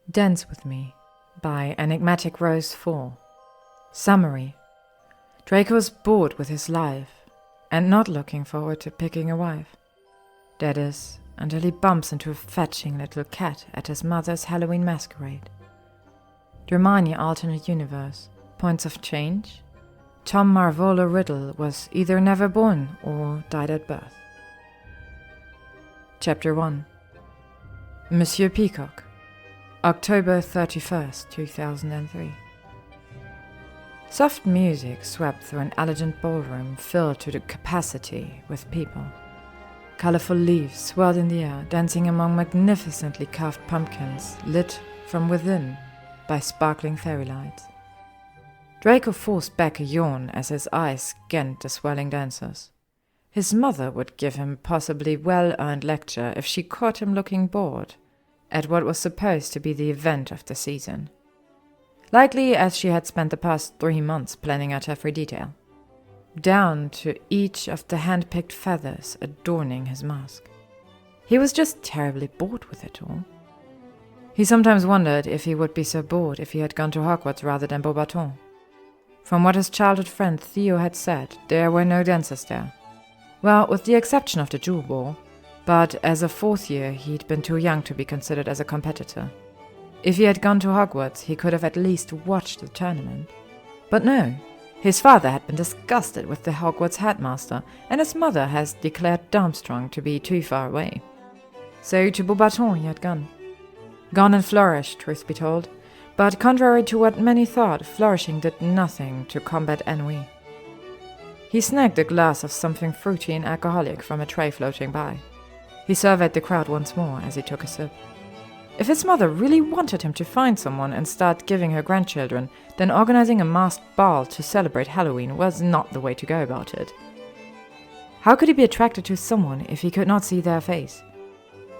Dance With Me by Enigmaticrose4. Summary. Draco was bored with his life and not looking forward to picking a wife. That is, until he bumps into a fetching little cat at his mother's Halloween Masquerade. Dramione alternate universe. Points of change. Tom Marvolo Riddle was either never born or died at birth. Chapter 1. Monsieur Peacock. October 31st, 2003. Soft music swept through an elegant ballroom filled to the capacity with people. Colorful leaves swirled in the air, dancing among magnificently carved pumpkins lit from within by sparkling fairy lights. Draco forced back a yawn as his eyes scanned the swirling dancers. His mother would give him a possibly well-earned lecture if she caught him looking bored at what was supposed to be the event of the season. Likely as she had spent the past 3 months planning out every detail, down to each of the hand-picked feathers adorning his mask. He was just terribly bored with it all. He sometimes wondered if he would be so bored if he had gone to Hogwarts rather than Beauxbatons. From what his childhood friend Theo had said, there were no dancers there. Well, with the exception of the Jewel Ball, but as a 4th year he'd been too young to be considered as a competitor. If he had gone to Hogwarts, he could have at least watched the tournament. But no, his father had been disgusted with the Hogwarts headmaster, and his mother has declared Darmstrong to be too far away. So to Beauxbatons he had gone. Gone and flourished, truth be told, but contrary to what many thought, flourishing did nothing to combat ennui. He snagged a glass of something fruity and alcoholic from a tray floating by. He surveyed the crowd once more as he took a sip. If his mother really wanted him to find someone and start giving her grandchildren, then organizing a masked ball to celebrate Halloween was not the way to go about it. How could he be attracted to someone if he could not see their face?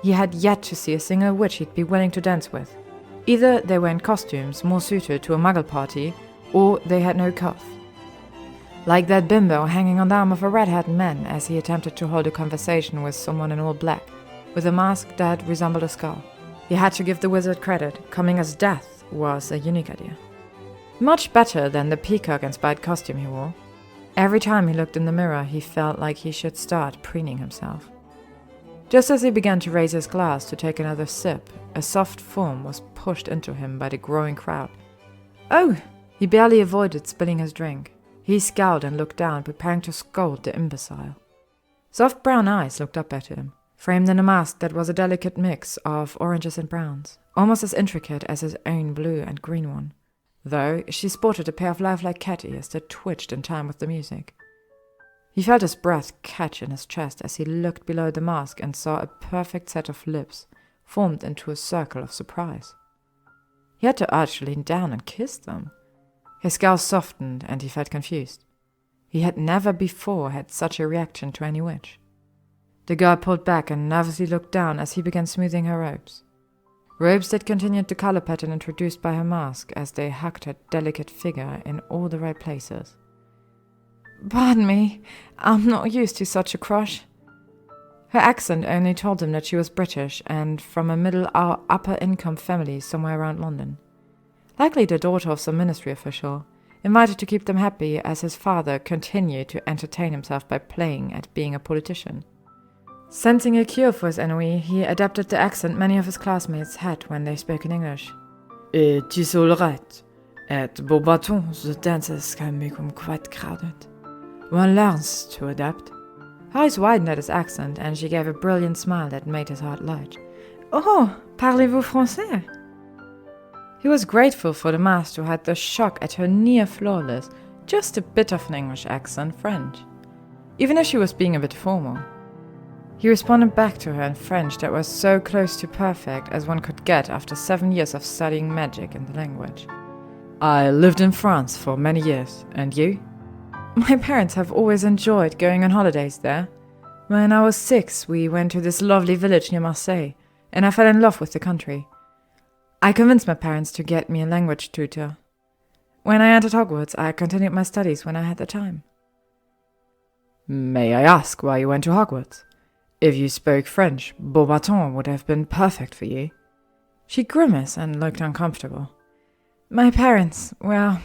He had yet to see a single witch he'd be willing to dance with. Either they were in costumes more suited to a muggle party, or they had no cough. Like that bimbo hanging on the arm of a red-haired man as he attempted to hold a conversation with someone in all black, with a mask that resembled a skull. He had to give the wizard credit, coming as death was a unique idea. Much better than the peacock-inspired costume he wore. Every time he looked in the mirror, he felt like he should start preening himself. Just as he began to raise his glass to take another sip, a soft form was pushed into him by the growing crowd. Oh! He barely avoided spilling his drink. He scowled and looked down, preparing to scold the imbecile. Soft brown eyes looked up at him, framed in a mask that was a delicate mix of oranges and browns, almost as intricate as his own blue and green one, though she sported a pair of lifelike cat ears that twitched in time with the music. He felt his breath catch in his chest as he looked below the mask and saw a perfect set of lips formed into a circle of surprise. He had to urge to lean down and kiss them. His scowl softened and he felt confused. He had never before had such a reaction to any witch. The girl pulled back and nervously looked down as he began smoothing her robes. Robes that continued the color pattern introduced by her mask as they hugged her delicate figure in all the right places. "Pardon me, I'm not used to such a crush." Her accent only told him that she was British and from a middle or upper income family somewhere around London. Likely the daughter of some ministry official, invited to keep them happy as his father continued to entertain himself by playing at being a politician. Sensing a cure for his ennui, he adapted the accent many of his classmates had when they spoke in English. "It is all right. At Beauxbatons, the dances can become quite crowded. One learns to adapt." Her eyes widened at his accent, and she gave a brilliant smile that made his heart light. "Oh, parlez-vous français?" He was grateful for the master who had the shock at her near-flawless, just a bit of an English accent, French, even if she was being a bit formal. He responded back to her in French that was so close to perfect as one could get after 7 years of studying magic in the language. "I lived in France for many years, and you?" "My parents have always enjoyed going on holidays there. When I was 6, we went to this lovely village near Marseille, and I fell in love with the country. I convinced my parents to get me a language tutor. When I entered Hogwarts, I continued my studies when I had the time." "May I ask why you went to Hogwarts? If you spoke French, Beauxbatons would have been perfect for you." She grimaced and looked uncomfortable. My parents, well,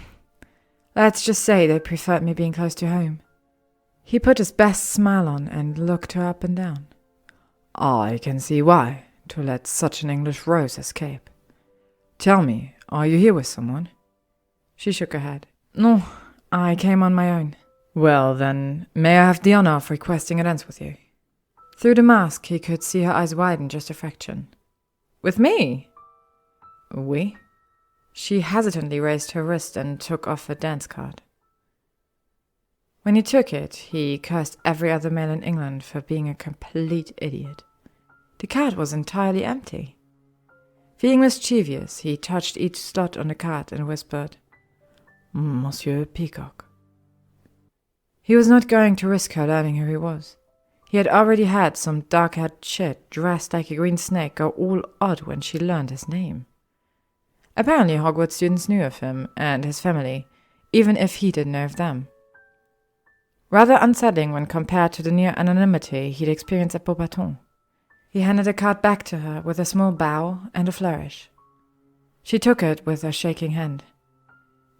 let's just say they preferred me being close to home. He put his best smile on and looked her up and down. I can see why, to let such an English rose escape. Tell me, are you here with someone? She shook her head. No, I came on my own. Well, then, may I have the honor of requesting a dance with you? Through the mask, he could see her eyes widen just a fraction. With me? Oui? She hesitantly raised her wrist and took off her dance card. When he took it, he cursed every other male in England for being a complete idiot. The card was entirely empty. Feeling mischievous, he touched each slot on the card and whispered, Monsieur Peacock. He was not going to risk her learning who he was. He had already had some dark-haired chit dressed like a green snake go all odd when she learned his name. Apparently Hogwarts students knew of him and his family, even if he didn't know of them. Rather unsettling when compared to the near anonymity he'd experienced at Beauxbatons. He handed the card back to her with a small bow and a flourish. She took it with a shaking hand.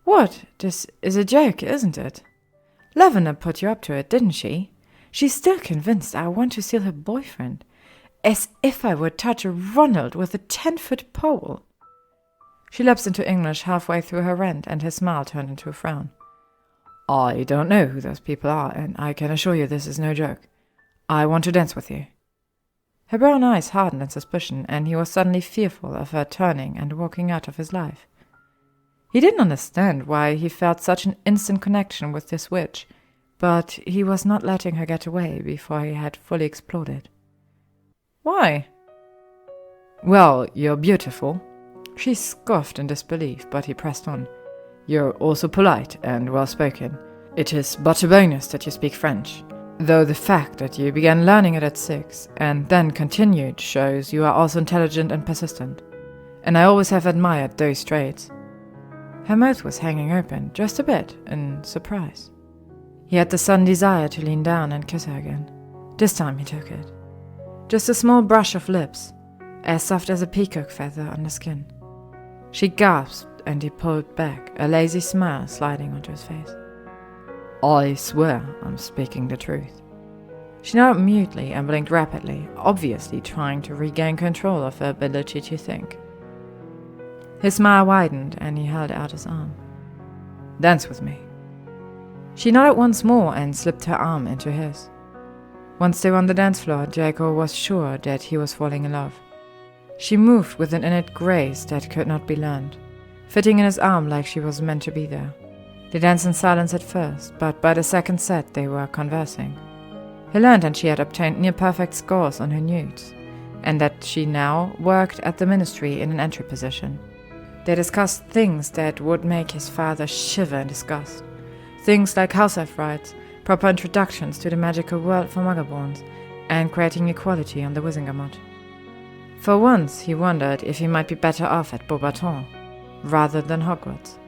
What? This is a joke, isn't it? Lavender put you up to it, didn't she? She's still convinced I want to steal her boyfriend. As if I would touch a Ronald with a 10-foot pole. She lapsed into English halfway through her rant, and his smile turned into a frown. I don't know who those people are, and I can assure you this is no joke. I want to dance with you. Her brown eyes hardened in suspicion, and he was suddenly fearful of her turning and walking out of his life. He didn't understand why he felt such an instant connection with this witch, but he was not letting her get away before he had fully explored it. Why? Well, you're beautiful. She scoffed in disbelief, but he pressed on. You're also polite and well-spoken. It is but a bonus that you speak French, though the fact that you began learning it at 6 and then continued shows you are also intelligent and persistent, and I always have admired those traits. Her mouth was hanging open, just a bit, in surprise. He had the sudden desire to lean down and kiss her again. This time he took it. Just a small brush of lips, as soft as a peacock feather on the skin. She gasped, and he pulled back, a lazy smile sliding onto his face. I swear I'm speaking the truth. She nodded mutely and blinked rapidly, obviously trying to regain control of her ability to think. His smile widened, and he held out his arm. Dance with me. She nodded once more and slipped her arm into his. Once they were on the dance floor, Draco was sure that he was falling in love. She moved with an innate grace that could not be learned, fitting in his arm like she was meant to be there. They danced in silence at first, but by the second set they were conversing. He learned that she had obtained near-perfect scores on her nudes, and that she now worked at the ministry in an entry position. They discussed things that would make his father shiver in disgust. Things like house elf rights, proper introductions to the magical world for Muggerborns, and creating equality on the Wisingamot. For once he wondered if he might be better off at Beauxbatons, rather than Hogwarts.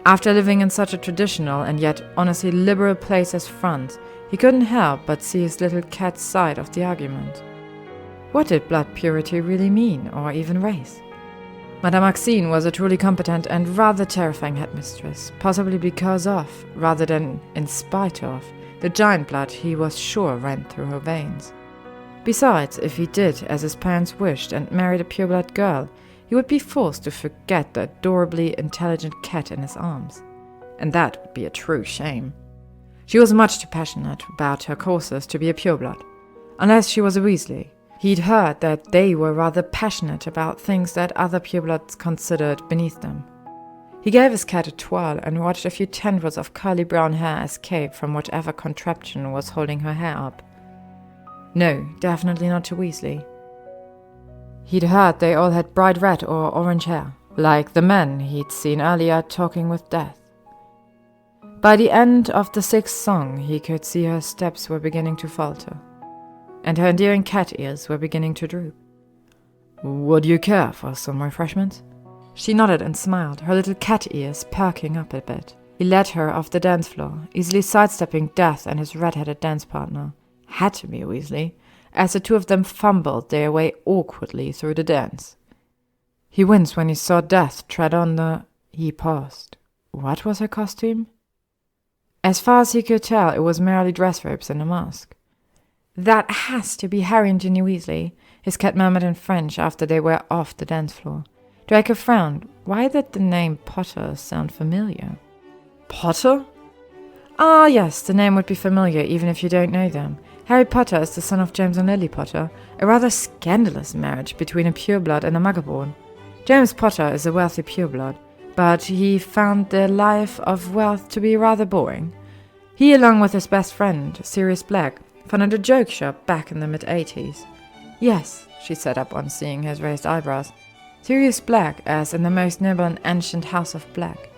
After living in such a traditional and yet honestly liberal place as France, he couldn't help but see his little cat's side of the argument. What did blood purity really mean, or even race? Madame Maxine was a truly competent and rather terrifying headmistress, possibly because of, rather than in spite of, the giant blood he was sure ran through her veins. Besides, if he did as his parents wished and married a pureblood girl, he would be forced to forget the adorably intelligent cat in his arms. And that would be a true shame. She was much too passionate about her courses to be a pureblood, unless she was a Weasley. He'd heard that they were rather passionate about things that other purebloods considered beneath them. He gave his cat a twirl and watched a few tendrils of curly brown hair escape from whatever contraption was holding her hair up. No, definitely not to Weasley. He'd heard they all had bright red or orange hair, like the men he'd seen earlier talking with Death. By the end of the 6th song, he could see her steps were beginning to falter, and her endearing cat ears were beginning to droop. Would you care for some refreshments? She nodded and smiled, her little cat ears perking up a bit. He led her off the dance floor, easily sidestepping Death and his red-headed dance partner. Had to be a Weasley, as the two of them fumbled their way awkwardly through the dance. He winced when he saw Death tread on the... He paused. What was her costume? As far as he could tell, it was merely dress robes and a mask. That has to be Harry and Ginny Weasley, his cat murmured in French after they were off the dance floor. Draco frowned. Why did the name Potter sound familiar? Potter? Ah, yes, the name would be familiar even if you don't know them. Harry Potter is the son of James and Lily Potter, a rather scandalous marriage between a pureblood and a muggle-born. James Potter is a wealthy pureblood, but he found the life of wealth to be rather boring. He, along with his best friend, Sirius Black, founded a joke shop back in the mid-80s. Yes, she said up on seeing his raised eyebrows. Sirius Black, as in the most noble and ancient house of Black.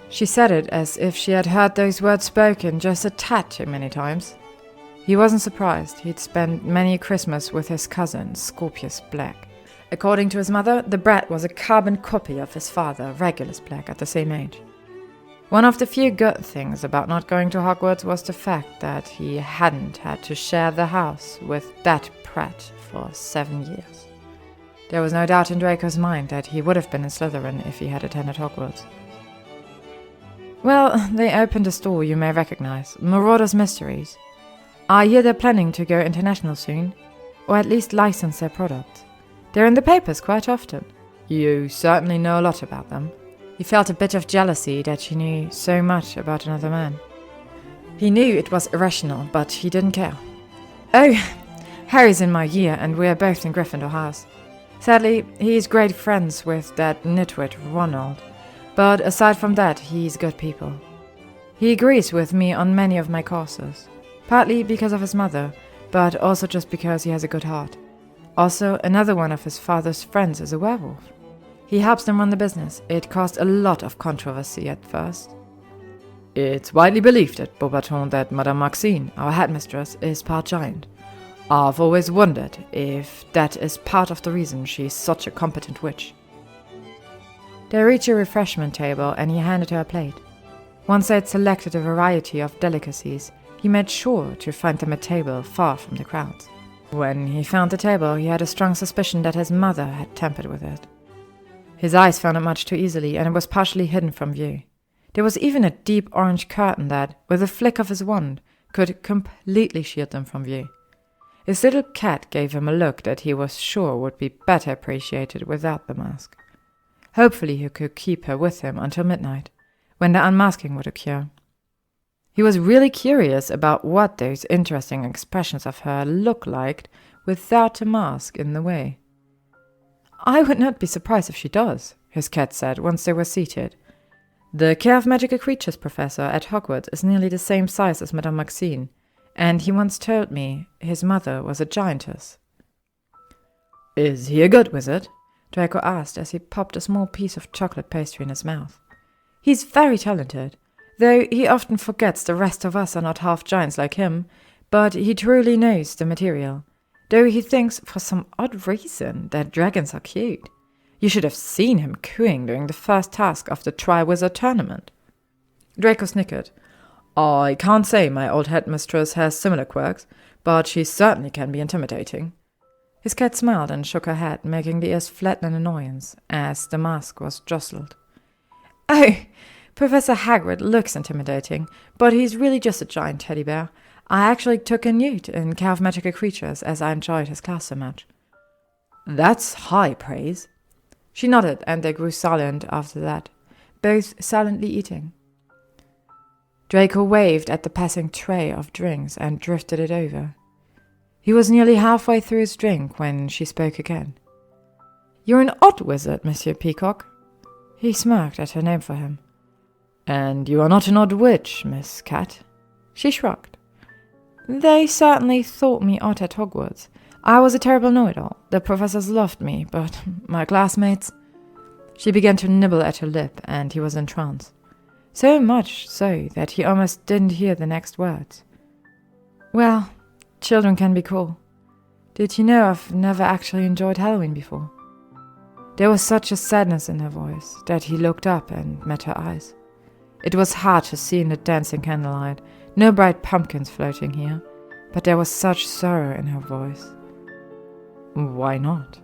She said it as if she had heard those words spoken just a tad too many times. He wasn't surprised. He'd spent many a Christmas with his cousin, Scorpius Black. According to his mother, the brat was a carbon copy of his father, Regulus Black, at the same age. One of the few good things about not going to Hogwarts was the fact that he hadn't had to share the house with that prat for 7 years. There was no doubt in Draco's mind that he would have been in Slytherin if he had attended Hogwarts. Well, they opened a store you may recognize, Marauder's Mysteries. I hear they're planning to go international soon, or at least license their products. They're in the papers quite often. You certainly know a lot about them. He felt a bit of jealousy that she knew so much about another man. He knew it was irrational, but he didn't care. Oh, Harry's in my year, and we're both in Gryffindor House. Sadly, he's great friends with that nitwit Ronald, but aside from that, he's good people. He agrees with me on many of my courses, partly because of his mother, but also just because he has a good heart. Also, another one of his father's friends is a werewolf. He helps them run the business. It caused a lot of controversy at first. It's widely believed at Beauxbatons that Madame Maxine, our headmistress, is part giant. I've always wondered if that is part of the reason she's such a competent witch. They reached a refreshment table and he handed her a plate. Once they had selected a variety of delicacies, he made sure to find them a table far from the crowds. When he found the table, he had a strong suspicion that his mother had tampered with it. His eyes found it much too easily, and it was partially hidden from view. There was even a deep orange curtain that, with a flick of his wand, could completely shield them from view. His little cat gave him a look that he was sure would be better appreciated without the mask. Hopefully he could keep her with him until midnight, when the unmasking would occur. He was really curious about what those interesting expressions of her looked like without a mask in the way. I would not be surprised if she does, his cat said once they were seated. The Care of Magical Creatures professor at Hogwarts is nearly the same size as Madame Maxine, and he once told me his mother was a giantess. Is he a good wizard? Draco asked as he popped a small piece of chocolate pastry in his mouth. He's very talented, though he often forgets the rest of us are not half giants like him, but he truly knows the material, though he thinks, for some odd reason, that dragons are cute. You should have seen him cooing during the first task of the Triwizard Tournament. Draco snickered. I can't say my old headmistress has similar quirks, but she certainly can be intimidating. His cat smiled and shook her head, making the ears flatten in annoyance, as the mask was jostled. Oh, Professor Hagrid looks intimidating, but he's really just a giant teddy bear. I actually took a newt in Care of Magical Creatures as I enjoyed his class so much. That's high praise. She nodded, and they grew silent after that, both silently eating. Draco waved at the passing tray of drinks and drifted it over. He was nearly halfway through his drink when she spoke again. You're an odd wizard, Monsieur Peacock. He smirked at her name for him. And you are not an odd witch, Miss Cat. She shrugged. They certainly thought me odd at Hogwarts. I was a terrible know-it-all. The professors loved me, but my classmates... She began to nibble at her lip, and he was in trance. So much so that he almost didn't hear the next words. Well, children can be cruel. Did you know I've never actually enjoyed Halloween before? There was such a sadness in her voice that he looked up and met her eyes. It was hard to see in the dancing candlelight, no bright pumpkins floating here, but there was such sorrow in her voice. Why not?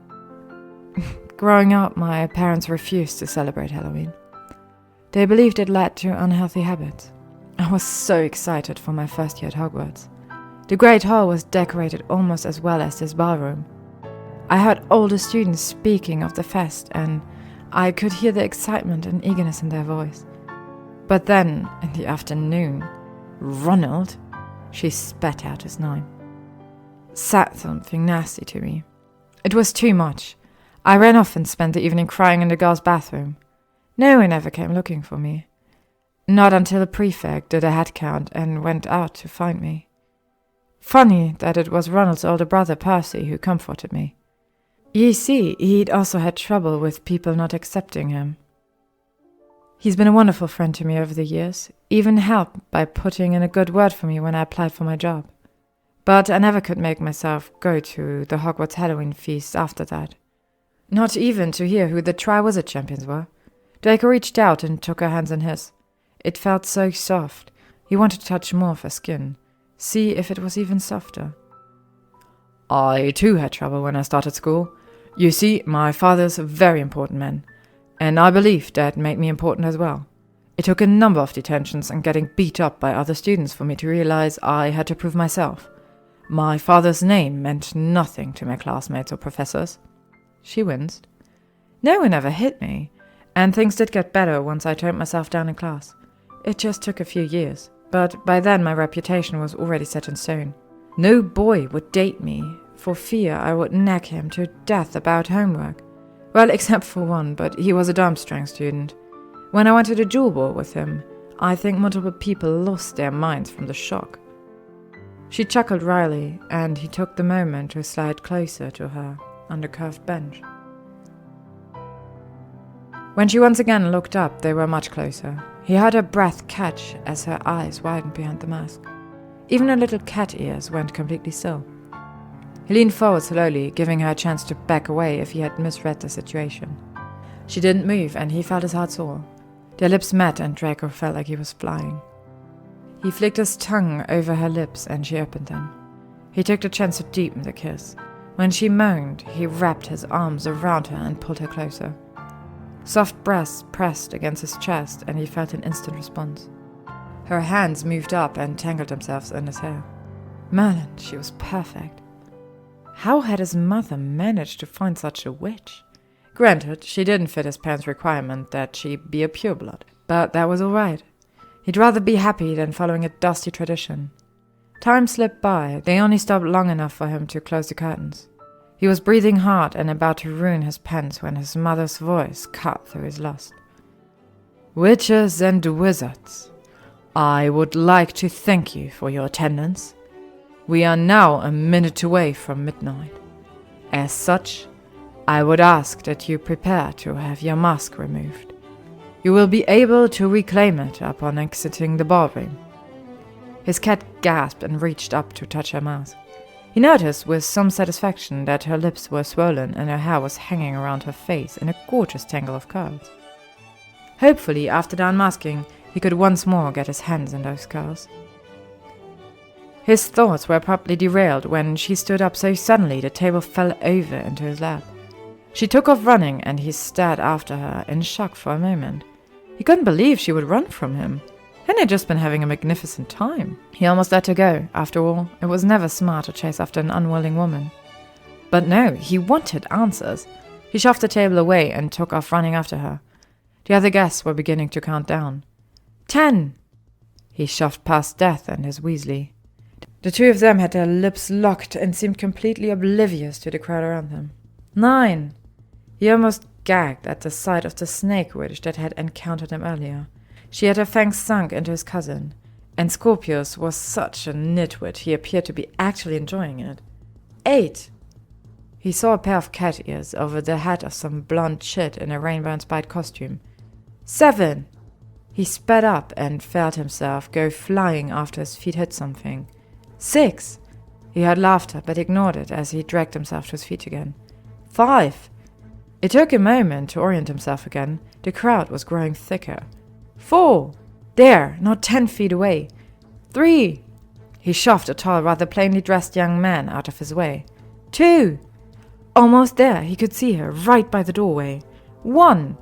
Growing up, my parents refused to celebrate Halloween. They believed it led to unhealthy habits. I was so excited for my first year at Hogwarts. The Great Hall was decorated almost as well as this ballroom. I heard older students speaking of the fest, and I could hear the excitement and eagerness in their voice. But then, in the afternoon, Ronald, she spat out his name, said something nasty to me. It was too much. I ran off and spent the evening crying in the girls' bathroom. No one ever came looking for me. Not until the prefect did a head count and went out to find me. Funny that it was Ronald's older brother Percy who comforted me. You see, he'd also had trouble with people not accepting him. He's been a wonderful friend to me over the years, even helped by putting in a good word for me when I applied for my job. But I never could make myself go to the Hogwarts Halloween feast after that. Not even to hear who the Triwizard champions were. Draco reached out and took her hands in his. It felt so soft. He wanted to touch more of her skin, see if it was even softer. I too had trouble when I started school. You see, my father's a very important man, and I believe that made me important as well. It took a number of detentions and getting beat up by other students for me to realize I had to prove myself. My father's name meant nothing to my classmates or professors. She winced. No one ever hit me, and things did get better once I toned myself down in class. It just took a few years, but by then my reputation was already set in stone. No boy would date me, for fear I would nag him to death about homework. Well, except for one, but he was a Darmstrang student. When I went to the jewel ball with him, I think multiple people lost their minds from the shock. She chuckled wryly, and he took the moment to slide closer to her on the curved bench. When she once again looked up, they were much closer. He heard her breath catch as her eyes widened behind the mask. Even her little cat ears went completely still. He leaned forward slowly, giving her a chance to back away if he had misread the situation. She didn't move, and he felt his heart soar. Their lips met, and Draco felt like he was flying. He flicked his tongue over her lips, and she opened them. He took the chance to deepen the kiss. When she moaned, he wrapped his arms around her and pulled her closer. Soft breasts pressed against his chest, and he felt an instant response. Her hands moved up and tangled themselves in his hair. Merlin, she was perfect. How had his mother managed to find such a witch? Granted, she didn't fit his parents' requirement that she be a pureblood, but that was all right. He'd rather be happy than following a dusty tradition. Time slipped by. They only stopped long enough for him to close the curtains. He was breathing hard and about to ruin his pants when his mother's voice cut through his lust. Witches and wizards, I would like to thank you for your attendance. We are now a minute away from midnight. As such, I would ask that you prepare to have your mask removed. You will be able to reclaim it upon exiting the ballroom. His cat gasped and reached up to touch her mask. He noticed with some satisfaction that her lips were swollen and her hair was hanging around her face in a gorgeous tangle of curls. Hopefully, after the unmasking, he could once more get his hands in those curls. His thoughts were abruptly derailed when she stood up so suddenly the table fell over into his lap. She took off running, and he stared after her in shock for a moment. He couldn't believe she would run from him. Hadn't he just been having a magnificent time? He almost let her go. After all, it was never smart to chase after an unwilling woman. But no, he wanted answers. He shoved the table away and took off running after her. The other guests were beginning to count down. 10! He shoved past Death and his Weasley. The two of them had their lips locked and seemed completely oblivious to the crowd around them. 9! He almost gagged at the sight of the snake witch that had encountered him earlier. She had her fangs sunk into his cousin, and Scorpius was such a nitwit he appeared to be actually enjoying it. 8! He saw a pair of cat ears over the head of some blonde chit in a rainbow-inspired costume. 7! He sped up and felt himself go flying after his feet hit something. 6! He heard laughter but ignored it as he dragged himself to his feet again. 5! It took a moment to orient himself again. The crowd was growing thicker. 4! There, not 10 feet away. 3! He shoved a tall, rather plainly dressed young man out of his way. 2! almost there. He could see her, right by the doorway. 1!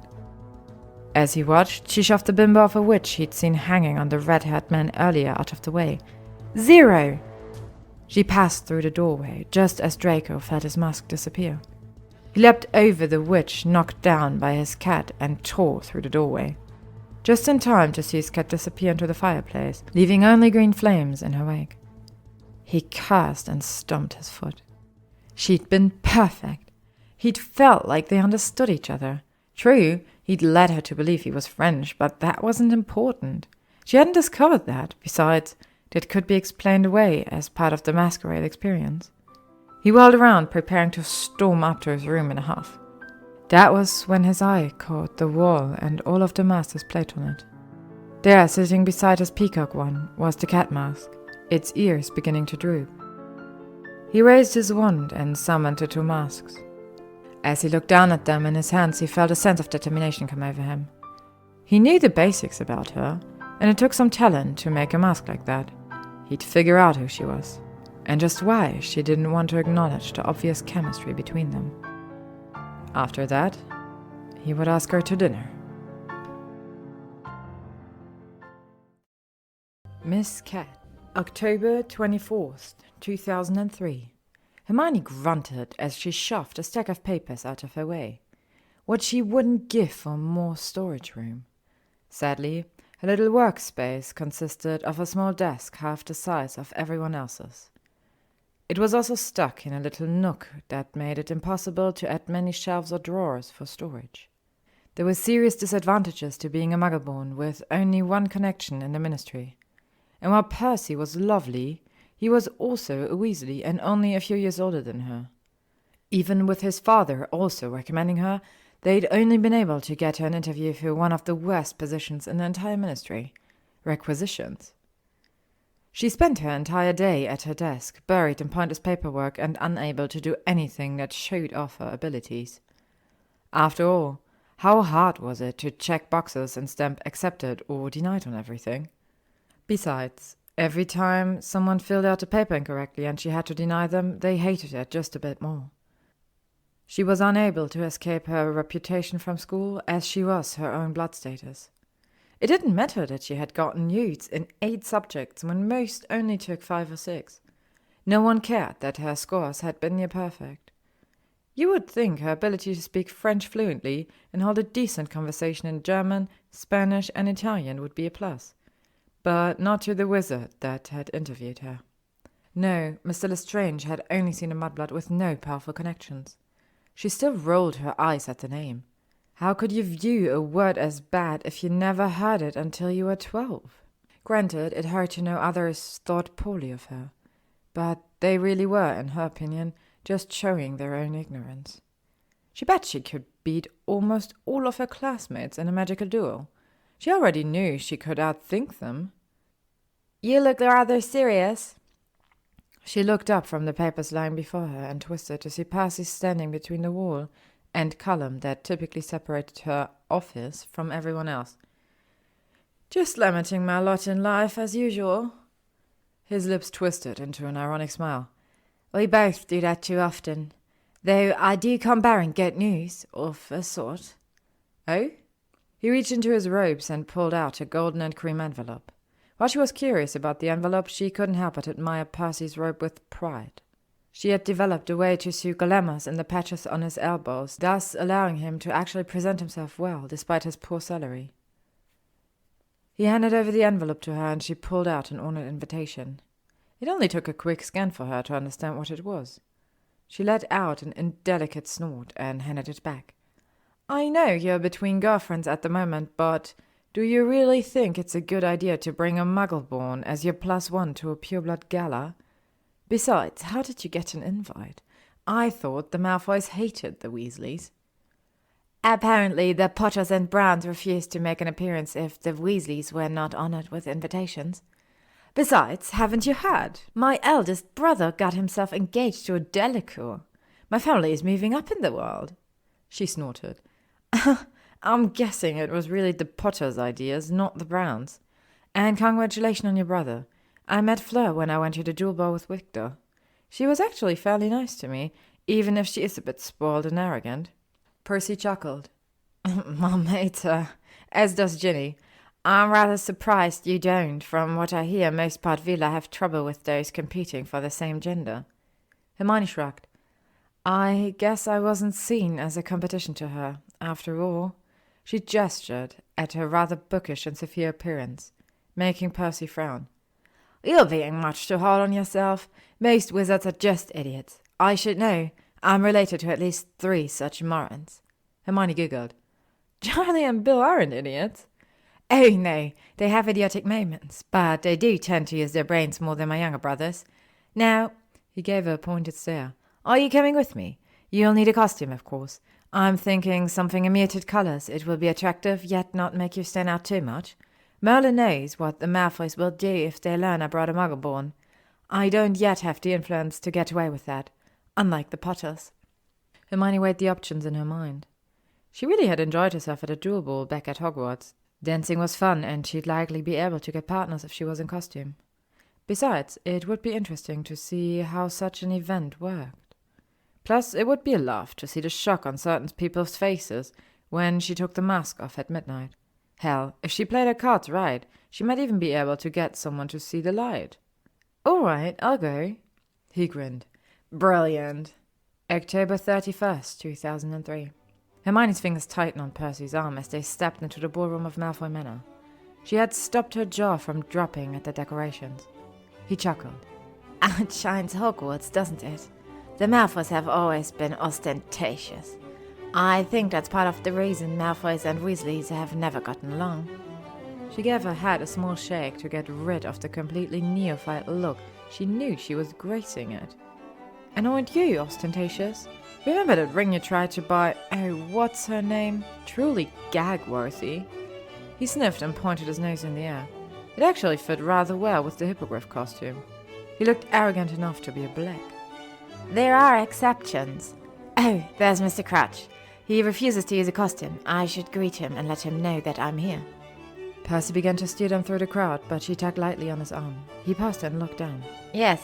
As he watched, she shoved the bimbo of a witch he'd seen hanging on the red-haired man earlier out of the way. 0! She passed through the doorway, just as Draco felt his mask disappear. He leapt over the witch, knocked down by his cat, and tore through the doorway. Just in time to see his cat disappear into the fireplace, leaving only green flames in her wake. He cursed and stomped his foot. She'd been perfect. He'd felt like they understood each other. True, he'd led her to believe he was French, but that wasn't important. She hadn't discovered that. Besides, that could be explained away as part of the masquerade experience. He whirled around, preparing to storm up to his room in a huff. That was when his eye caught the wall and all of the masks displayed on it. There, sitting beside his peacock one, was the cat mask, its ears beginning to droop. He raised his wand and summoned the 2 masks. As he looked down at them in his hands, he felt a sense of determination come over him. He knew the basics about her, and it took some talent to make a mask like that. He'd figure out who she was, and just why she didn't want to acknowledge the obvious chemistry between them. After that, he would ask her to dinner. Miss Cat, October 24th, 2003. Hermione grunted as she shoved a stack of papers out of her way. What she wouldn't give for more storage room. Sadly, her little workspace consisted of a small desk half the size of everyone else's. It was also stuck in a little nook that made it impossible to add many shelves or drawers for storage. There were serious disadvantages to being a Muggleborn with only one connection in the Ministry. And while Percy was lovely, he was also a Weasley and only a few years older than her. Even with his father also recommending her, they'd only been able to get her an interview for one of the worst positions in the entire Ministry, requisitions. She spent her entire day at her desk, buried in pointless paperwork and unable to do anything that showed off her abilities. After all, how hard was it to check boxes and stamp accepted or denied on everything? Besides, every time someone filled out a paper incorrectly and she had to deny them, they hated it just a bit more. She was unable to escape her reputation from school, as she was her own blood status. It didn't matter that she had gotten U's in 8 subjects when most only took 5 or 6. No one cared that her scores had been near perfect. You would think her ability to speak French fluently and hold a decent conversation in German, Spanish, and Italian would be a plus. But not to the wizard that had interviewed her. No, Mr. Lestrange had only seen a mudblood with no powerful connections. She still rolled her eyes at the name. How could you view a word as bad if you never heard it until you were 12? Granted, it hurt to know others thought poorly of her, but they really were, in her opinion, just showing their own ignorance. She bet she could beat almost all of her classmates in a magical duel. She already knew she could outthink them. "You look rather serious." She looked up from the papers lying before her and twisted to see Percy standing between the wall and column that typically separated her office from everyone else. "Just lamenting my lot in life, as usual." His lips twisted into an ironic smile. "We both do that too often. Though I do come bearing good news, of a sort." "Oh?" He reached into his robes and pulled out a golden and cream envelope. While she was curious about the envelope, she couldn't help but admire Percy's robe with pride. She had developed a way to sew glamours in the patches on his elbows, thus allowing him to actually present himself well, despite his poor salary. He handed over the envelope to her, and she pulled out an ornate invitation. It only took a quick scan for her to understand what it was. She let out an indelicate snort and handed it back. "I know you're between girlfriends at the moment, but do you really think it's a good idea to bring a Muggleborn as your +1 to a pureblood gala? Besides, how did you get an invite? I thought the Malfoys hated the Weasleys." "Apparently the Potters and Browns refused to make an appearance if the Weasleys were not honored with invitations. Besides, haven't you heard? My eldest brother got himself engaged to a Delacour. My family is moving up in the world." She snorted. "I'm guessing it was really the Potters' ideas, not the Browns. And congratulations on your brother. I met Fleur when I went to the duel ball with Victor. She was actually fairly nice to me, even if she is a bit spoiled and arrogant. Percy chuckled. My mate, as does Ginny. I'm rather surprised you don't. From what I hear, most part Villa have trouble with those competing for the same gender. Hermione shrugged. I guess I wasn't seen as a competition to her, after all. She gestured at her rather bookish and severe appearance, making Percy frown. You're being much too hard on yourself. Most wizards are just idiots. I should know. I'm related to at least 3 such morons. Hermione giggled. Charlie and Bill aren't idiots. Oh, no, they have idiotic moments, but they do tend to use their brains more than my younger brothers. Now, he gave her a pointed stare. Are you coming with me? You'll need a costume, of course. I'm thinking something in muted colors. It will be attractive, yet not make you stand out too much. Merlin knows what the Malfoys will do if they learn I brought a muggle born. I don't yet have the influence to get away with that, unlike the Potters. Hermione weighed the options in her mind. She really had enjoyed herself at a duel ball back at Hogwarts. Dancing was fun, and she'd likely be able to get partners if she was in costume. Besides, it would be interesting to see how such an event worked. Plus, it would be a laugh to see the shock on certain people's faces when she took the mask off at midnight. Hell, if she played her cards right, she might even be able to get someone to see the light. All right, I'll go. He grinned. Brilliant. October 31st, 2003. Hermione's fingers tightened on Percy's arm as they stepped into the ballroom of Malfoy Manor. She had stopped her jaw from dropping at the decorations. He chuckled. Outshines Hogwarts, doesn't it? The Malfoys have always been ostentatious. I think that's part of the reason Malfoys and Weasleys have never gotten along. She gave her head a small shake to get rid of the completely neophyte look she knew she was gracing it. And aren't you ostentatious? Remember that ring you tried to buy? Oh, what's her name? Truly gag-worthy. He sniffed and pointed his nose in the air. It actually fit rather well with the hippogriff costume. He looked arrogant enough to be a black. There are exceptions. Oh, there's Mr. Crouch. He refuses to use a costume. I should greet him and let him know that I'm here. Percy began to steer them through the crowd, but she tugged lightly on his arm. He paused and looked down. Yes.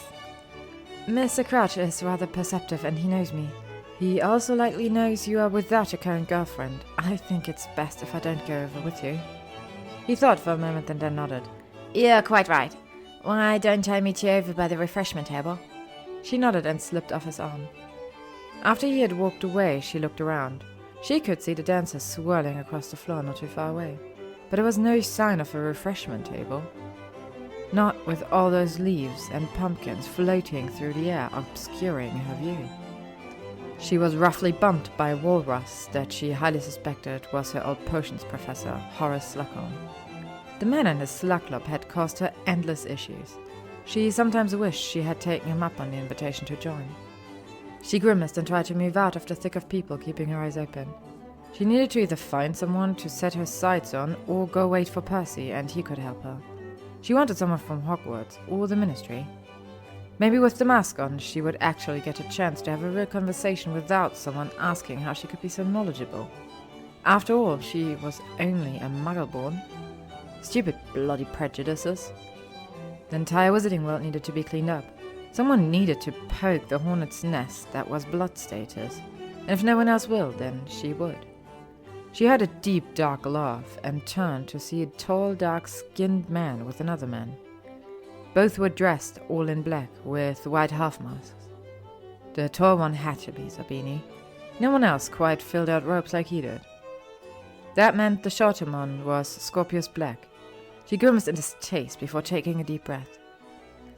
Mr. Crouch is rather perceptive, and he knows me. He also likely knows you are without a current girlfriend. I think it's best if I don't go over with you. He thought for a moment and then nodded. You're quite right. Why don't I meet you over by the refreshment table? She nodded and slipped off his arm. After he had walked away, she looked around. She could see the dancers swirling across the floor not too far away, but there was no sign of a refreshment table. Not with all those leaves and pumpkins floating through the air, obscuring her view. She was roughly bumped by a walrus that she highly suspected was her old potions professor, Horace Slughorn. The man and his slug club had caused her endless issues. She sometimes wished she had taken him up on the invitation to join. She grimaced and tried to move out of the thick of people, keeping her eyes open. She needed to either find someone to set her sights on or go wait for Percy, and he could help her. She wanted someone from Hogwarts or the Ministry. Maybe with the mask on, she would actually get a chance to have a real conversation without someone asking how she could be so knowledgeable. After all, she was only a Muggle-born. Stupid bloody prejudices. The entire wizarding world needed to be cleaned up. Someone needed to poke the hornet's nest that was blood status. And if no one else will, then she would. She heard a deep, dark laugh and turned to see a tall, dark-skinned man with another man. Both were dressed all in black, with white half-masks. The tall one had to be Zabini. No one else quite filled out robes like he did. That meant the shorter one was Scorpius Black. She grimaced in distaste before taking a deep breath.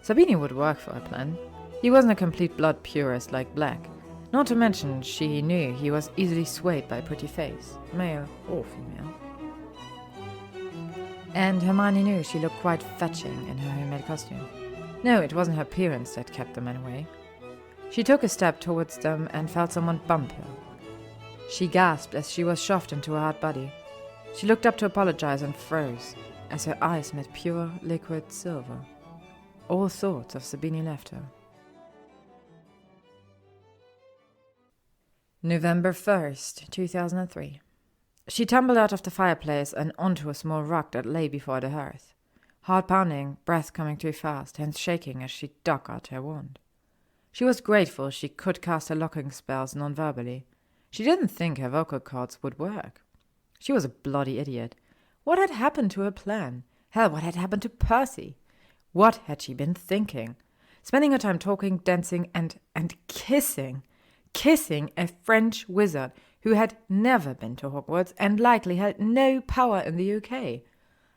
Sabini would work for her plan. He wasn't a complete blood purist like Black. Not to mention, she knew he was easily swayed by a pretty face, male or female. And Hermione knew she looked quite fetching in her homemade costume. No, it wasn't her appearance that kept the men away. She took a step towards them and felt someone bump her. She gasped as she was shoved into a hard body. She looked up to apologize and froze, as her eyes met pure, liquid silver. All thoughts of Sabine left her. November 1st, 2003. She tumbled out of the fireplace and onto a small rock that lay before the hearth. Heart pounding, breath coming too fast, hands shaking as she dug out her wand. She was grateful she could cast her locking spells non-verbally. She didn't think her vocal cords would work. She was a bloody idiot. What had happened to her plan? Hell, what had happened to Percy? What had she been thinking? Spending her time talking, dancing, and kissing. Kissing a French wizard who had never been to Hogwarts and likely held no power in the UK.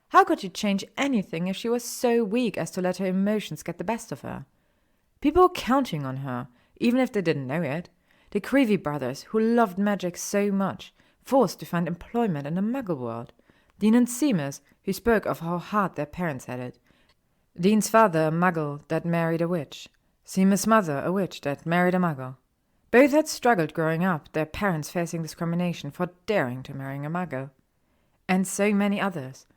How could she change anything if she was so weak as to let her emotions get the best of her? People were counting on her, even if they didn't know it. The Creevy brothers, who loved magic so much, forced to find employment in the Muggle world. Dean and Seamus, who spoke of how hard their parents had it. Dean's father, a Muggle that married a witch. Seamus' mother, a witch that married a Muggle. Both had struggled growing up, their parents facing discrimination for daring to marry a Muggle. And so many others.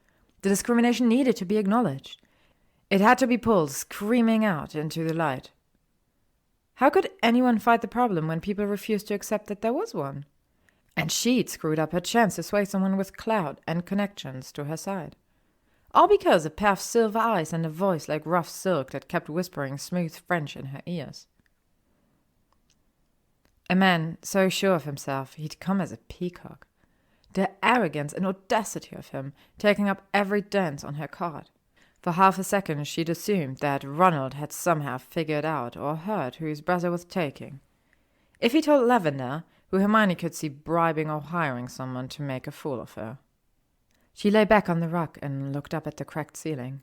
The discrimination needed to be acknowledged. It had to be pulled screaming out into the light. How could anyone fight the problem when people refused to accept that there was one? And she'd screwed up her chance to sway someone with clout and connections to her side. All because a pair of silver eyes and a voice like rough silk that kept whispering smooth French in her ears. A man so sure of himself he'd come as a peacock. The arrogance and audacity of him, taking up every dance on her card. For half a second she'd assumed that Ronald had somehow figured out or heard who his brother was taking. If he told Lavender, who Hermione could see bribing or hiring someone to make a fool of her. She lay back on the rug and looked up at the cracked ceiling.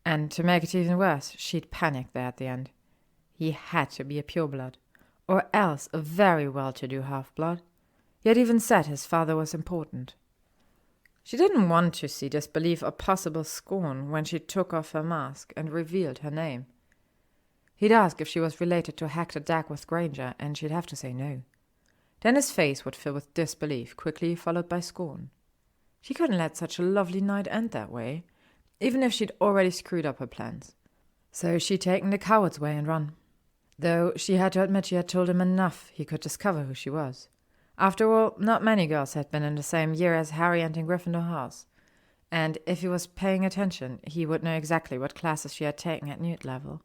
And to make it even worse, she'd panicked there at the end. He had to be a pureblood, or else a very well-to-do half-blood. He had even said his father was important. She didn't want to see disbelief or possible scorn when she took off her mask and revealed her name. He'd ask if she was related to Hector Dagworth Granger, and she'd have to say no. Then his face would fill with disbelief, quickly followed by scorn. She couldn't let such a lovely night end that way, even if she'd already screwed up her plans. So she'd taken the coward's way and run. Though she had to admit she had told him enough he could discover who she was. After all, not many girls had been in the same year as Harry and in Gryffindor House, and if he was paying attention, he would know exactly what classes she had taken at Newt level.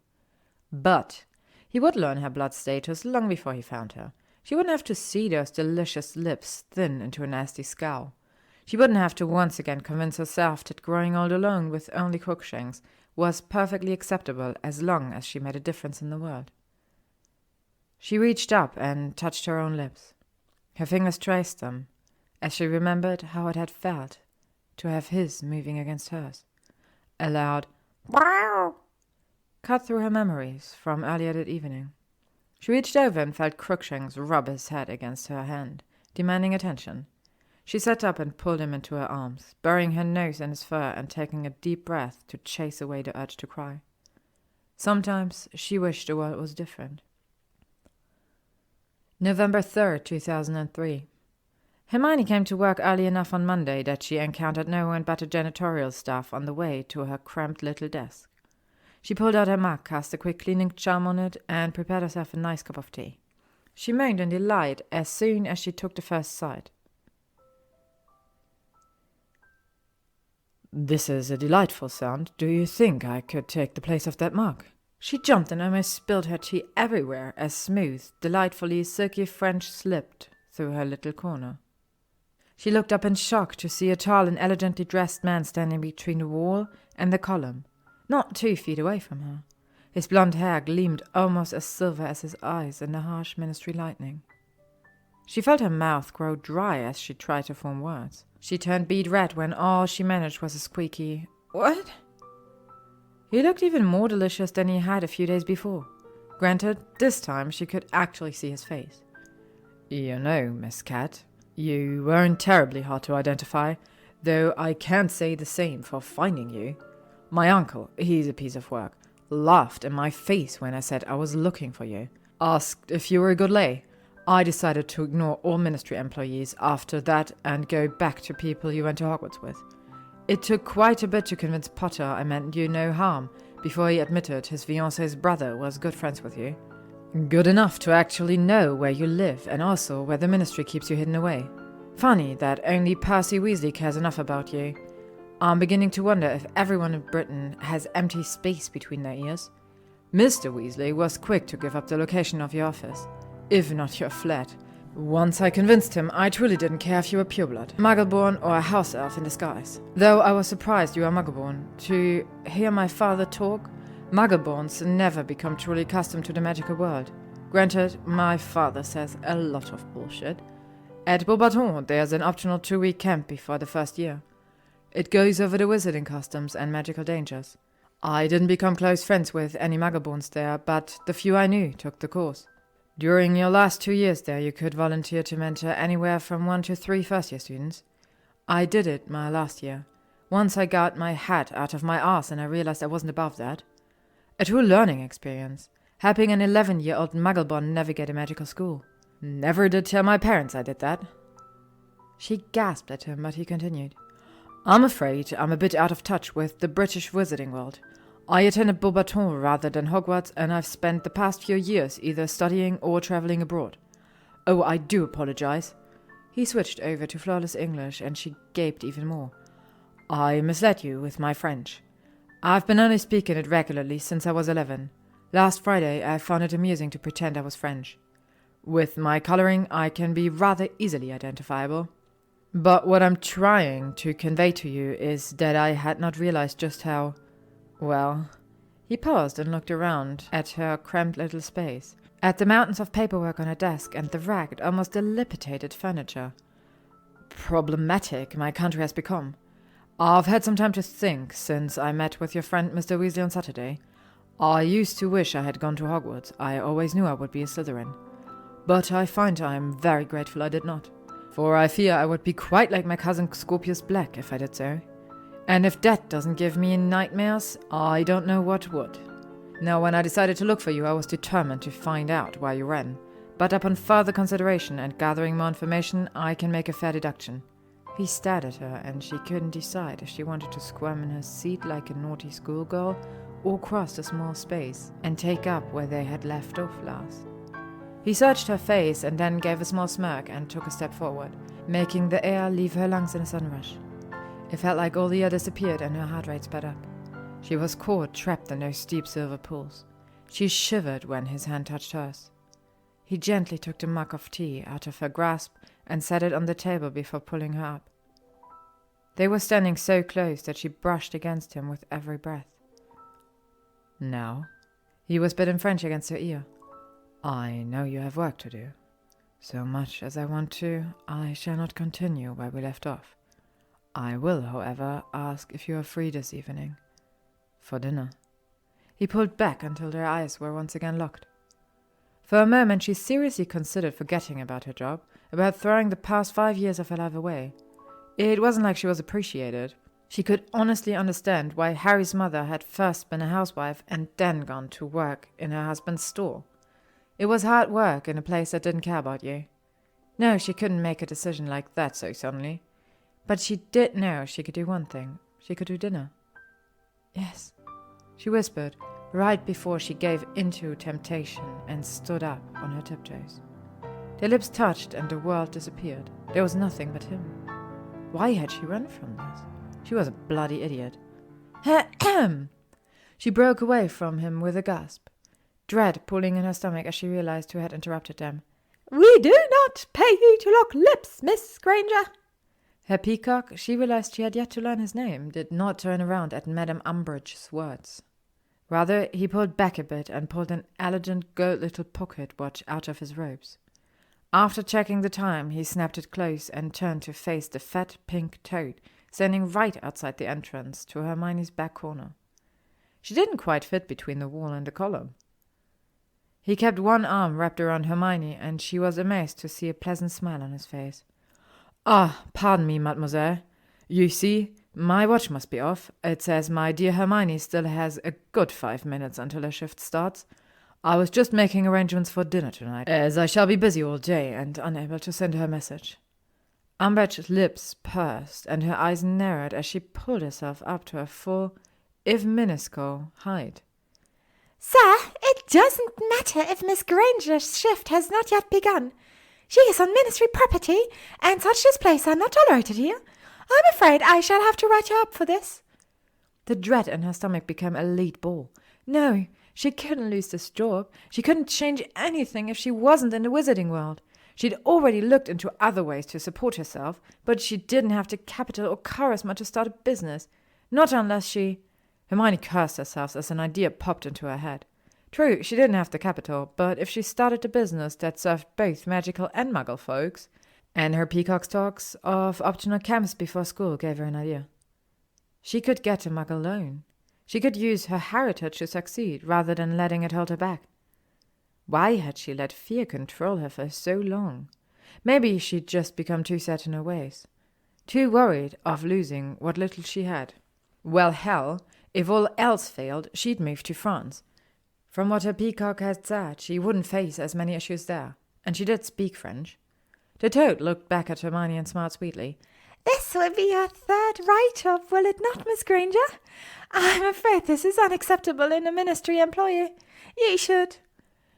But he would learn her blood status long before he found her. She wouldn't have to see those delicious lips thin into a nasty scowl. She wouldn't have to once again convince herself that growing old alone with only Crookshanks was perfectly acceptable as long as she made a difference in the world. She reached up and touched her own lips. Her fingers traced them, as she remembered how it had felt to have his moving against hers. A loud "wow" cut through her memories from earlier that evening. She reached over and felt Crookshanks rub his head against her hand, demanding attention. She sat up and pulled him into her arms, burying her nose in his fur and taking a deep breath to chase away the urge to cry. Sometimes she wished the world was different. November 3rd, 2003. Hermione came to work early enough on Monday that she encountered no one but the janitorial staff on the way to her cramped little desk. She pulled out her mug, cast a quick cleaning charm on it, and prepared herself a nice cup of tea. She moaned in delight as soon as she took the first sight. "This is a delightful sound. Do you think I could take the place of that mug?" She jumped and almost spilled her tea everywhere as smooth, delightfully silky French slipped through her little corner. She looked up in shock to see a tall and elegantly dressed man standing between the wall and the column, not 2 feet away from her. His blonde hair gleamed almost as silver as his eyes in the harsh ministry lightning. She felt her mouth grow dry as she tried to form words. She turned beet red when all she managed was a squeaky, "What?" He looked even more delicious than he had a few days before. Granted, this time she could actually see his face. "You know, Miss Cat, you weren't terribly hard to identify, though I can't say the same for finding you. My uncle, he's a piece of work, laughed in my face when I said I was looking for you. Asked if you were a good lay. I decided to ignore all ministry employees after that and go back to people you went to Hogwarts with. It took quite a bit to convince Potter I meant you no harm before he admitted his fiancé's brother was good friends with you. Good enough to actually know where you live and also where the ministry keeps you hidden away. Funny that only Percy Weasley cares enough about you. I'm beginning to wonder if everyone in Britain has empty space between their ears. Mr. Weasley was quick to give up the location of your office, if not your flat. Once I convinced him I truly didn't care if you were pureblood, Muggleborn, or a house elf in disguise. Though I was surprised you were Muggleborn. To hear my father talk, Muggleborns never become truly accustomed to the magical world. Granted, my father says a lot of bullshit. At Beaubaton, there's an optional 2-week camp before the first year. It goes over the wizarding customs and magical dangers. I didn't become close friends with any Muggleborns there, but the few I knew took the course. During your last 2 years there, you could volunteer to mentor anywhere from 1 to 3 first-year students. I did it my last year. Once I got my hat out of my arse and I realized I wasn't above that. A true learning experience, helping an 11-year-old Muggleborn navigate a magical school. Never did tell my parents I did that. She gasped at him, but he continued. I'm afraid I'm a bit out of touch with the British wizarding world. I attended Beaubaton rather than Hogwarts, and I've spent the past few years either studying or traveling abroad. Oh, I do apologize. He switched over to flawless English, and she gaped even more. I misled you with my French. I've been only speaking it regularly since I was 11. Last Friday, I found it amusing to pretend I was French. With my coloring, I can be rather easily identifiable. But what I'm trying to convey to you is that I had not realized just how... Well, he paused and looked around at her cramped little space, at the mountains of paperwork on her desk and the ragged, almost dilapidated furniture. Problematic my country has become. I've had some time to think since I met with your friend Mr. Weasley on Saturday. I used to wish I had gone to Hogwarts. I always knew I would be a Slytherin. But I find I am very grateful I did not, for I fear I would be quite like my cousin Scorpius Black if I did so. And if that doesn't give me nightmares, I don't know what would. Now, when I decided to look for you, I was determined to find out why you ran. But upon further consideration and gathering more information, I can make a fair deduction. He stared at her, and she couldn't decide if she wanted to squirm in her seat like a naughty schoolgirl, or cross the small space and take up where they had left off last. He searched her face and then gave a small smirk and took a step forward, making the air leave her lungs in a sudden rush. It felt like all the air disappeared and her heart rate sped up. She was caught, trapped in those steep silver pools. She shivered when his hand touched hers. He gently took the mug of tea out of her grasp and set it on the table before pulling her up. They were standing so close that she brushed against him with every breath. Now, he whispered in French against her ear. I know you have work to do. So much as I want to, I shall not continue where we left off. I will, however, ask if you are free this evening. For dinner. He pulled back until their eyes were once again locked. For a moment she seriously considered forgetting about her job, about throwing the past 5 years of her life away. It wasn't like she was appreciated. She could honestly understand why Harry's mother had first been a housewife and then gone to work in her husband's store. It was hard work in a place that didn't care about you. No, she couldn't make a decision like that so suddenly. But she did know she could do one thing. She could do dinner. Yes, she whispered, right before she gave into temptation and stood up on her tiptoes. Their lips touched and the world disappeared. There was nothing but him. Why had she run from this? She was a bloody idiot. Ahem! She broke away from him with a gasp, dread pulling in her stomach as she realized who had interrupted them. We do not pay you to lock lips, Miss Granger. Her peacock, she realized she had yet to learn his name, did not turn around at Madame Umbridge's words. Rather, he pulled back a bit and pulled an elegant gold little pocket watch out of his robes. After checking the time, he snapped it close and turned to face the fat pink toad, standing right outside the entrance to Hermione's back corner. She didn't quite fit between the wall and the column. He kept one arm wrapped around Hermione, and she was amazed to see a pleasant smile on his face. Ah, pardon me, mademoiselle. You see, my watch must be off. It says my dear Hermione still has a good 5 minutes until her shift starts. I was just making arrangements for dinner tonight, as I shall be busy all day and unable to send her a message. Umbridge's lips pursed and her eyes narrowed as she pulled herself up to her full, if minuscule, height. Sir, it doesn't matter if Miss Granger's shift has not yet begun. She is on ministry property, and such displays are not tolerated here. I'm afraid I shall have to write you up for this. The dread in her stomach became a lead ball. No, She couldn't lose this job. She couldn't change anything if she wasn't in the wizarding world. She'd already looked into other ways to support herself, but she didn't have the capital or charisma to start a business. Not unless she... Hermione cursed herself as an idea popped into her head. True, she didn't have the capital, but if she started a business that served both magical and muggle folks, and her peacock's talks of optional camps before school gave her an idea. She could get a muggle loan. She could use her heritage to succeed rather than letting it hold her back. Why had she let fear control her for so long? Maybe she'd just become too set in her ways. Too worried of losing what little she had. Well, hell, if all else failed, she'd move to France. From what her peacock had said, she wouldn't face as many issues there, and she did speak French. The toad looked back at Hermione and smiled sweetly. This will be your third write-up, will it not, Miss Granger? I'm afraid this is unacceptable in a ministry employee. You should...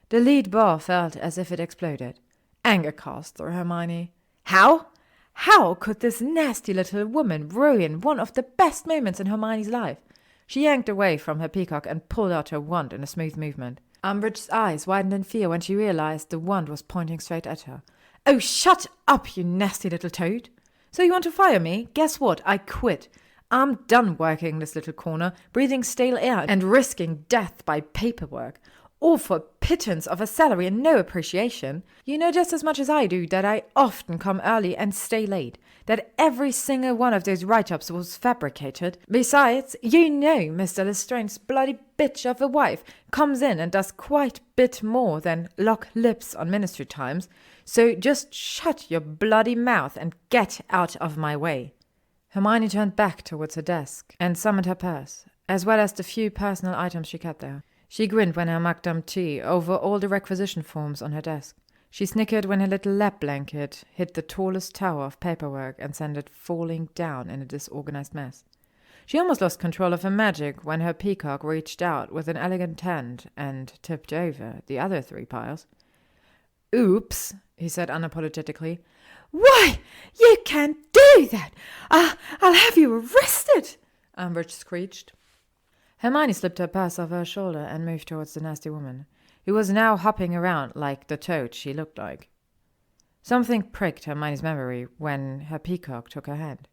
The lead bar felt as if it exploded. Anger coursed through Hermione. How? How could this nasty little woman ruin one of the best moments in Hermione's life? She yanked away from her peacock and pulled out her wand in a smooth movement. Umbridge's eyes widened in fear when she realized the wand was pointing straight at her. Oh, shut up, you nasty little toad! So you want to fire me? Guess what? I quit. I'm done working this little corner, breathing stale air and risking death by paperwork. All for pittance of a salary and no appreciation. You know just as much as I do that I often come early and stay late, that every single one of those write-ups was fabricated. Besides, you know Mr. Lestrange's bloody bitch of a wife comes in and does quite a bit more than lock lips on ministry times, so just shut your bloody mouth and get out of my way. Hermione turned back towards her desk and summoned her purse, as well as the few personal items she kept there. She grinned when her mug dumped tea over all the requisition forms on her desk. She snickered when her little lap blanket hit the tallest tower of paperwork and sent it falling down in a disorganized mess. She almost lost control of her magic when her peacock reached out with an elegant hand and tipped over the other 3 piles. Oops, he said unapologetically. Why, you can't do that! I'll have you arrested! Umbridge screeched. Hermione slipped her purse off her shoulder and moved towards the nasty woman, who was now hopping around like the toad she looked like. Something pricked Hermione's memory when her peacock took her hand.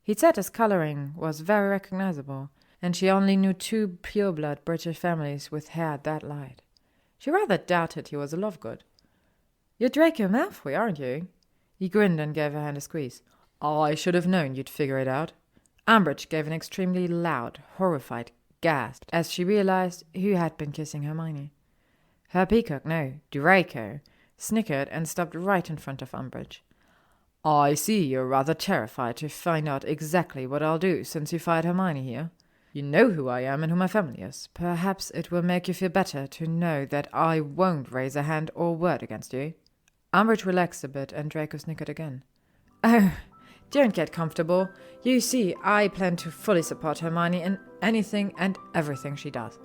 He'd said his colouring was very recognizable, and she only knew 2 pure-blood British families with hair that light. She rather doubted he was a Lovegood. You're Draco Malfoy, aren't you? He grinned and gave her hand a squeeze. I should have known you'd figure it out. Umbridge gave an extremely loud, horrified gasp as she realized who had been kissing Hermione. Her peacock, no, Draco, snickered and stopped right in front of Umbridge. I see you're rather terrified to find out exactly what I'll do since you fired Hermione here. You know who I am and who my family is. Perhaps it will make you feel better to know that I won't raise a hand or word against you. Umbridge relaxed a bit and Draco snickered again. Oh, don't get comfortable. You see, I plan to fully support Hermione in anything and everything she does.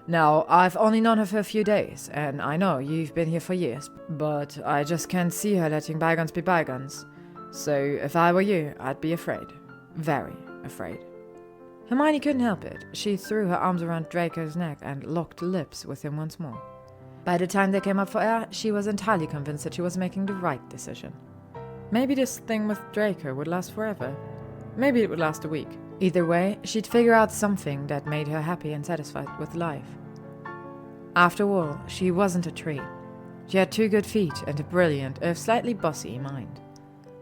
Now, I've only known her for a few days, and I know you've been here for years, but I just can't see her letting bygones be bygones. So, if I were you, I'd be afraid. Very afraid. Hermione couldn't help it. She threw her arms around Draco's neck and locked lips with him once more. By the time they came up for air, she was entirely convinced that she was making the right decision. Maybe this thing with Draco would last forever. Maybe it would last a week. Either way, she'd figure out something that made her happy and satisfied with life. After all, she wasn't a tree. She had 2 good feet and a brilliant, if slightly bossy, mind.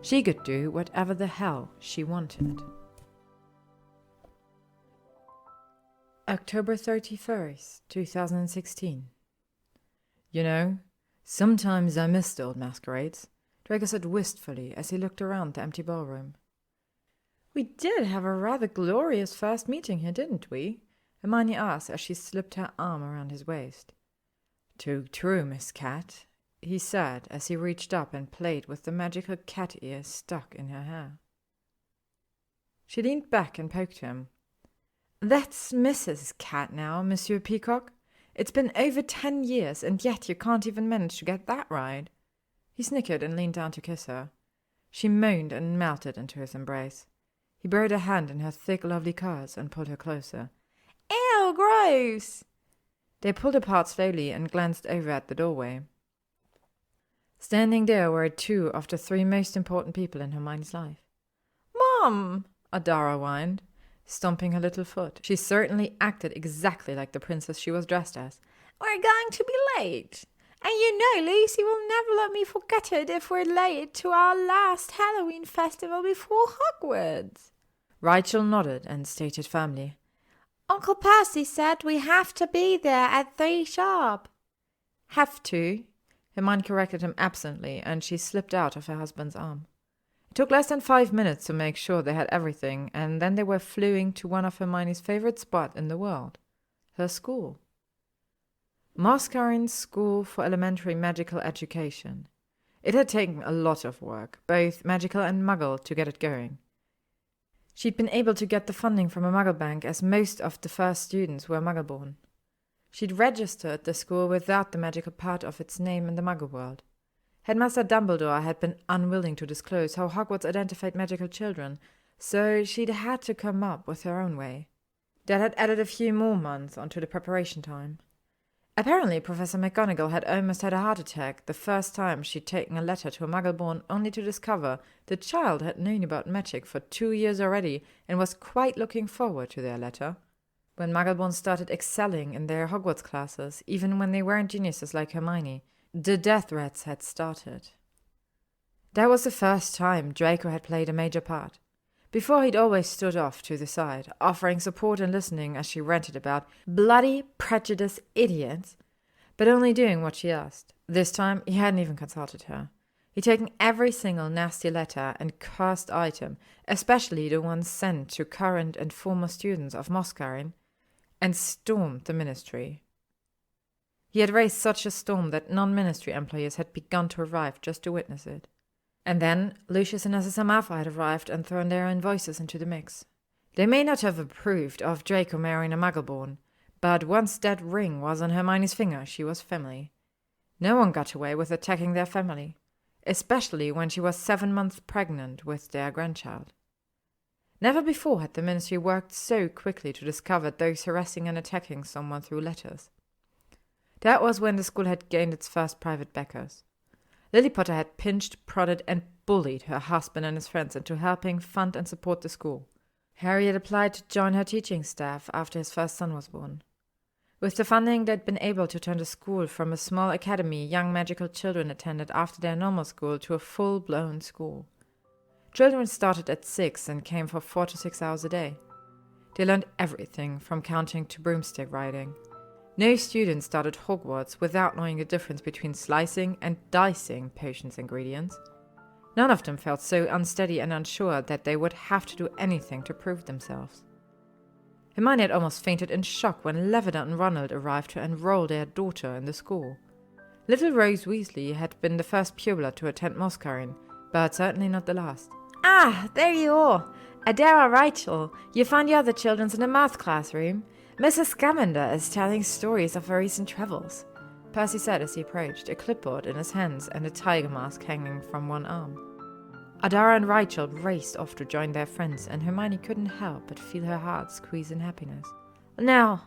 She could do whatever the hell she wanted. October 31st, 2016. You know, sometimes I miss the old masquerades, Draco said wistfully as he looked around the empty ballroom. We did have a rather glorious first meeting here, didn't we? Hermione asked as she slipped her arm around his waist. Too true, Miss Cat, he said as he reached up and played with the magical cat ears stuck in her hair. She leaned back and poked him. That's Mrs. Cat now, Monsieur Peacock. It's been over 10 years, and yet you can't even manage to get that right. He snickered and leaned down to kiss her. She moaned and melted into his embrace. He buried a hand in her thick, lovely curls and pulled her closer. Ew, gross! They pulled apart slowly and glanced over at the doorway. Standing there were two of the three most important people in Hermione's life. "Mom!" Adara whined, stomping her little foot. She certainly acted exactly like the princess she was dressed as. "We're going to be late. And you know Lucy will never let me forget it if we're late to our last Halloween festival before Hogwarts." Rachel nodded and stated firmly, "Uncle Percy said we have to be there at 3 sharp." "Have to?" Hermione corrected him absently, and she slipped out of her husband's arm. It took less than 5 minutes to make sure they had everything, and then they were fleeing to one of Hermione's favorite spots in the world, her school. Masquerade's School for Elementary Magical Education. It had taken a lot of work, both magical and muggle, to get it going. She'd been able to get the funding from a muggle bank, as most of the first students were muggle-born. She'd registered the school without the magical part of its name in the muggle world. Headmaster Dumbledore had been unwilling to disclose how Hogwarts identified magical children, so she'd had to come up with her own way. That had added a few more months onto the preparation time. Apparently, Professor McGonagall had almost had a heart attack the first time she'd taken a letter to a muggle-born, only to discover the child had known about magic for 2 years already and was quite looking forward to their letter. When muggle-born started excelling in their Hogwarts classes, even when they weren't geniuses like Hermione, the death threats had started. That was the first time Draco had played a major part. Before, he'd always stood off to the side, offering support and listening as she ranted about bloody prejudiced idiots, but only doing what she asked. This time, he hadn't even consulted her. He'd taken every single nasty letter and cursed item, especially the ones sent to current and former students of Masquerade, and stormed the ministry. He had raised such a storm that non-ministry employees had begun to arrive just to witness it. And then Lucius and Narcissa Malfoy had arrived and thrown their own voices into the mix. They may not have approved of Draco marrying a muggle-born, but once that ring was on Hermione's finger, she was family. No one got away with attacking their family, especially when she was 7 months pregnant with their grandchild. Never before had the ministry worked so quickly to discover those harassing and attacking someone through letters. That was when the school had gained its first private backers. Lily Potter had pinched, prodded, and bullied her husband and his friends into helping fund and support the school. Harry had applied to join her teaching staff after his first son was born. With the funding, they'd been able to turn the school from a small academy young magical children attended after their normal school to a full-blown school. Children started at 6 and came for 4 to 6 hours a day. They learned everything from counting to broomstick riding. No student started Hogwarts without knowing the difference between slicing and dicing potions ingredients. None of them felt so unsteady and unsure that they would have to do anything to prove themselves. Hermione had almost fainted in shock when Lavender and Ronald arrived to enroll their daughter in the school. Little Rose Weasley had been the first pupil to attend Masquerade, but certainly not the last. "Ah, there you are! Adara, Rachel, you found the other children in the math classroom. Mrs. Scamander is telling stories of her recent travels," Percy said as he approached, a clipboard in his hands and a tiger mask hanging from one arm. Adara and Rachel raced off to join their friends, and Hermione couldn't help but feel her heart squeeze in happiness. "Now,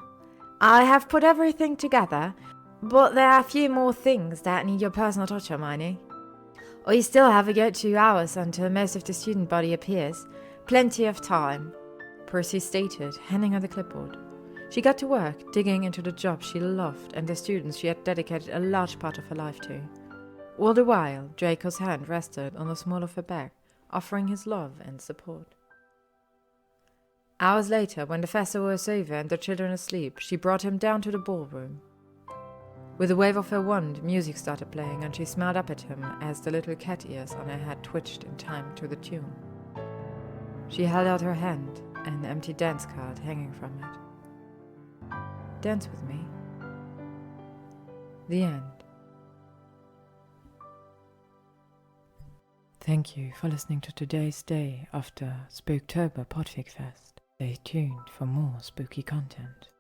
I have put everything together, but there are a few more things that need your personal touch, Hermione. We still have a good 2 hours until most of the student body appears. Plenty of time," Percy stated, handing her the clipboard. She got to work, digging into the job she loved and the students she had dedicated a large part of her life to. All the while, Draco's hand rested on the small of her back, offering his love and support. Hours later, when the festival was over and the children asleep, she brought him down to the ballroom. With a wave of her wand, music started playing, and she smiled up at him as the little cat ears on her head twitched in time to the tune. She held out her hand, an empty dance card hanging from it. "Dance with me." The end. Thank you for listening to today's day of the Spooktober Podfic Fest. Stay tuned for more spooky content.